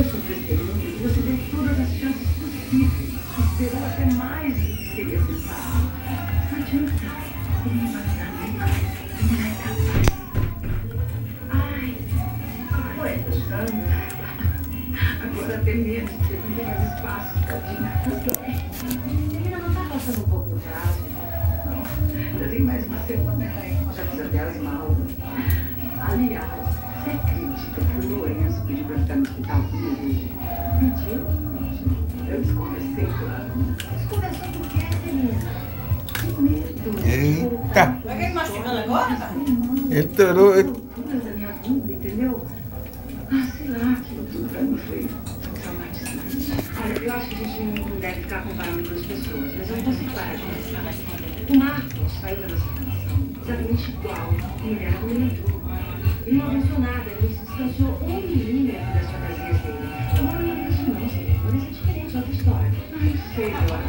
Eu sou testemunha que você deu todas as chances possíveis. Esperou até mais do que seria sensato. Não adianta. Ele não vai dar nunca. Ele vai acabar. Ai, poeta santo. Agora até mesmo, você não tem mais espaço, tadinha. Menina, não tá passando um pouco do prazo? Não. Já tem mais uma semana ainda. Já fiz até as malas. Aliás, você acredita que o Lourenço pediu pra ficar no hospital comigo? Pediu? Eu desconversei, claro. Desconversou por quê, menina? Que medo. Eita! Vai ele mastigando agora, tá? Ele torou. Da minha vida, entendeu? Sei lá, aquilo tudo pra mim foi traumatizante. Olha, eu acho que a gente não deve ficar comparando com as pessoas, mas eu não consigo parar de pensar. O Marcos saiu da nossa relação exatamente igual. Ele era bonito. Ele não avançou nada, ele se distanciou 1 milímetro das fantasias dele. Agora não é isso não, senhor. Mas é diferente, é outra história. Ai, sei lá.